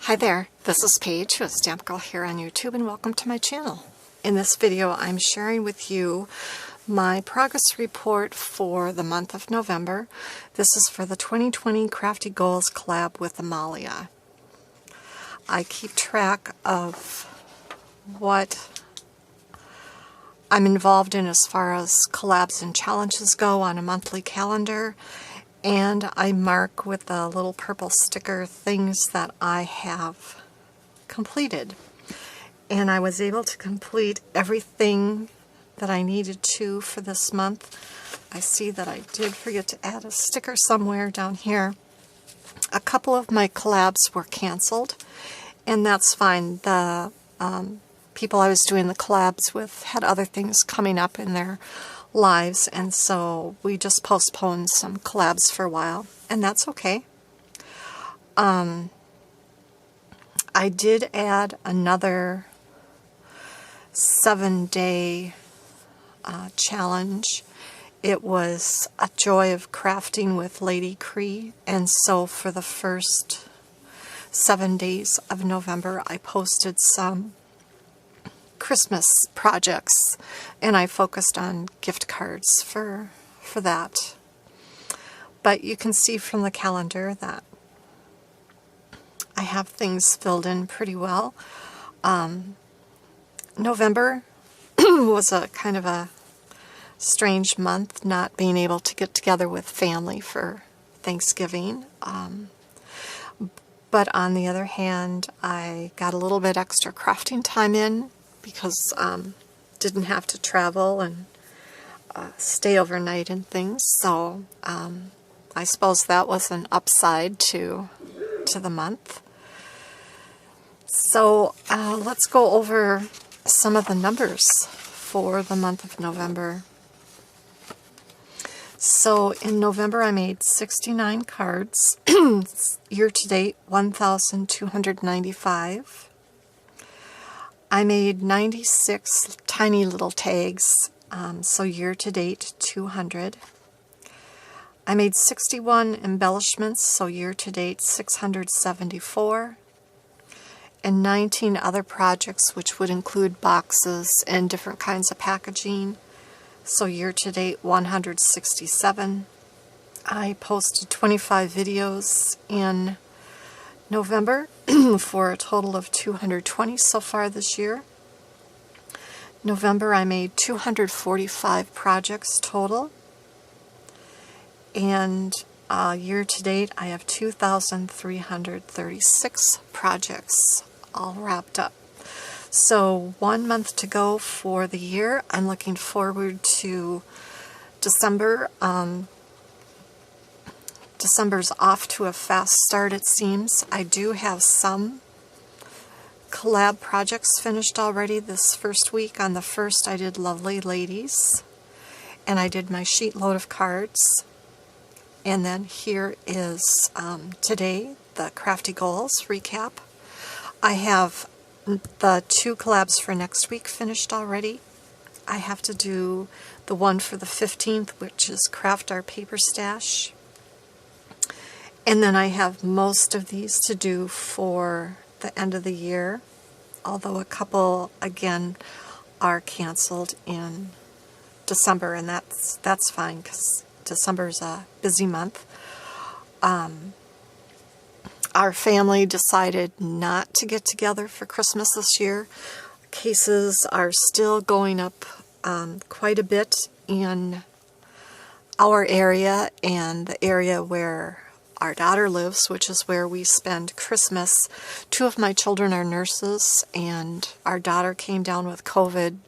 Hi there, this is Paige with Stamp Girl here on YouTube, and welcome to my channel. In this video I'm sharing with you my progress report for the month of November. This is for the 2020 Crafty Goals collab with Amalia. I keep track of what I'm involved in as far as collabs and challenges go on a monthly calendar, and I mark with a little purple sticker things that I have completed. And I was able to complete everything that I needed to for this month. I see that I did forget to add a sticker somewhere down here. A couple of my collabs were canceled, and that's fine. The people I was doing the collabs with had other things coming up in their lives, and so we just postponed some collabs for a while, and that's okay. I did add another 7-day challenge. It was a joy of crafting with Lady Cree, and so for the first 7 days of November I posted some Christmas projects, and I focused on gift cards for that. But you can see from the calendar that I have things filled in pretty well. November was a kind of a strange month, not being able to get together with family for Thanksgiving. But on the other hand, I got a little bit extra crafting time in because didn't have to travel and stay overnight and things, so I suppose that was an upside to the month. So let's go over some of the numbers for the month of November. So in November I made 69 cards, year to date 1,295. I made 96 tiny little tags, so year to date 200. I made 61 embellishments, so year to date 674. And 19 other projects, which would include boxes and different kinds of packaging, so year to date 167. I posted 25 videos in November for a total of 220 so far this year. November I made 245 projects total, and year to date I have 2,336 projects all wrapped up. So 1 month to go for the year. I'm looking forward to December. December's off to a fast start, it seems. I do have some collab projects finished already this first week. On the 1st I did Lovely Ladies, and I did my sheet load of cards. And then here is today, the Crafty Goals recap. I have the 2 collabs for next week finished already. I have to do the one for the 15th, which is Craft Our Paper Stash. And then I have most of these to do for the end of the year, although a couple, again, are canceled in December, and that's fine because December's a busy month. Our family decided not to get together for Christmas this year. Cases are still going up quite a bit in our area and the area where our daughter lives, which is where we spend Christmas. 2 of my children are nurses, and our daughter came down with COVID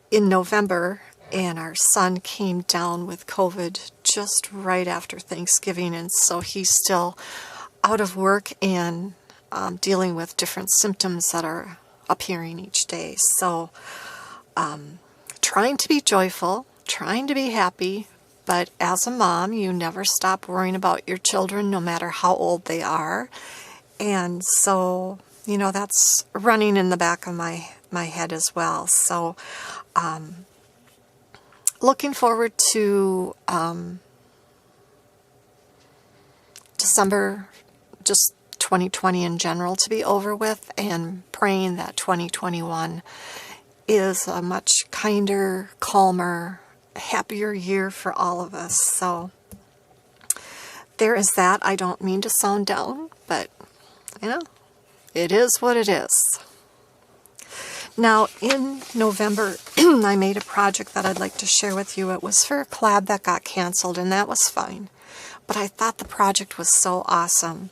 in November, and our son came down with COVID just right after Thanksgiving, and so he's still out of work and dealing with different symptoms that are appearing each day. So trying to be joyful, trying to be happy, but as a mom, you never stop worrying about your children, no matter how old they are. And so, you know, that's running in the back of my head as well. So, looking forward to December just 2020 in general to be over with, and praying that 2021 is a much kinder, calmer, happier year for all of us. So there is that. I don't mean to sound down, but you know, it is what it is. Now, in November, I made a project that I'd like to share with you. It was for a collab that got canceled, and that was fine. But I thought the project was so awesome.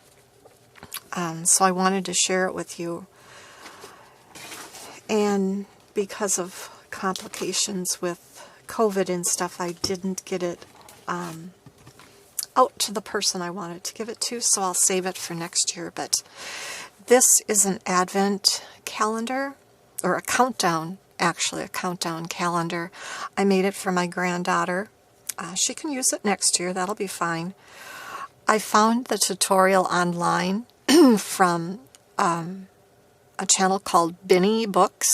So I wanted to share it with you. And because of complications with COVID and stuff, I didn't get it out to the person I wanted to give it to, so I'll save it for next year. But this is an advent calendar, or a countdown, actually, a countdown calendar. I made it for my granddaughter. She can use it next year, that'll be fine. I found the tutorial online from a channel called Binny Books.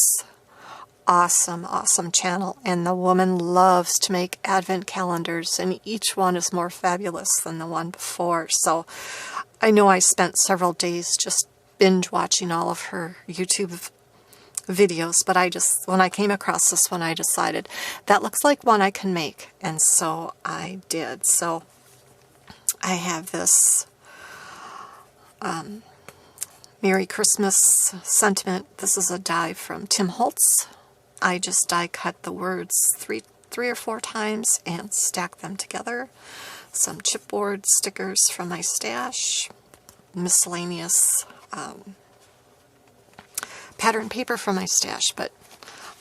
Awesome, awesome channel. And the woman loves to make advent calendars, and each one is more fabulous than the one before. So I know I spent several days just binge watching all of her YouTube videos, but when I came across this one, I decided that looks like one I can make, and so I did. So I have this Merry Christmas sentiment. This is a die from Tim Holtz. I just die cut the words three or four times and stack them together. Some chipboard stickers from my stash, miscellaneous pattern paper from my stash, but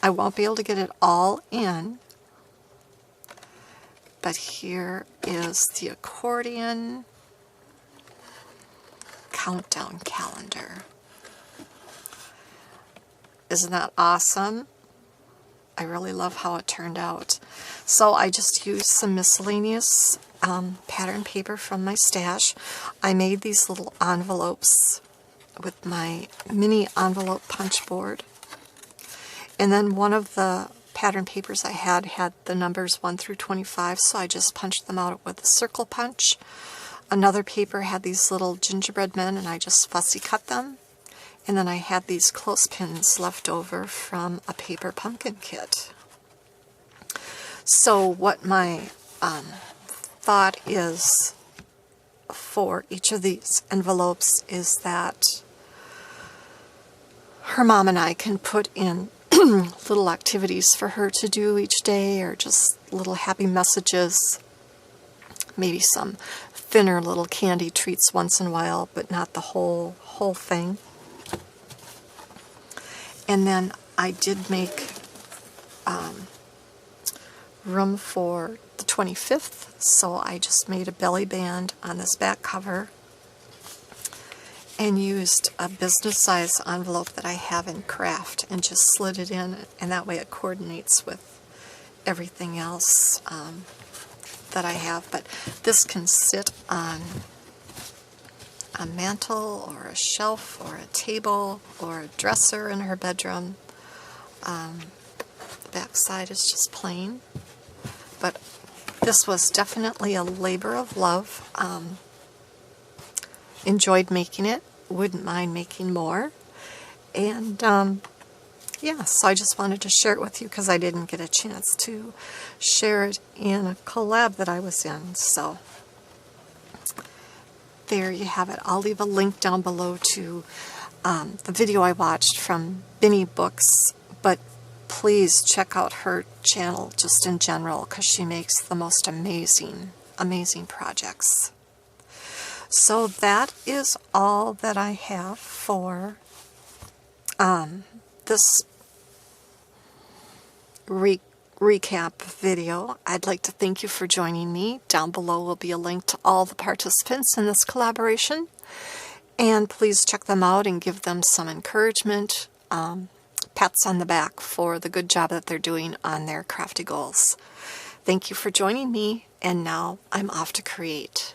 I won't be able to get it all in. But here is the Accordion countdown calendar. Isn't that awesome? I really love how it turned out. So I just used some miscellaneous pattern paper from my stash. I made these little envelopes with my mini envelope punch board. And then one of the pattern papers I had the numbers 1 through 25, so I just punched them out with a circle punch. Another paper had these little gingerbread men, and I just fussy cut them. And then I had these clothespins left over from a paper pumpkin kit. So what my thought is for each of these envelopes is that her mom and I can put in little activities for her to do each day, or just little happy messages, maybe some thinner little candy treats once in a while, but not the whole thing. And then I did make room for the 25th, so I just made a belly band on this back cover and used a business size envelope that I have in Craft and just slid it in, and that way it coordinates with everything else that I have. But this can sit on a mantle or a shelf or a table or a dresser in her bedroom. The back side is just plain, but this was definitely a labor of love. Enjoyed making it, wouldn't mind making more, and yeah, so I just wanted to share it with you because I didn't get a chance to share it in a collab that I was in. So there you have it. I'll leave a link down below to the video I watched from Binny Books, but please check out her channel just in general because she makes the most amazing projects. So that is all that I have for this recap video. I'd like to thank you for joining me. Down below will be a link to all the participants in this collaboration, and please check them out and give them some encouragement, pats on the back for the good job that they're doing on their crafty goals. Thank you for joining me, and now I'm off to create.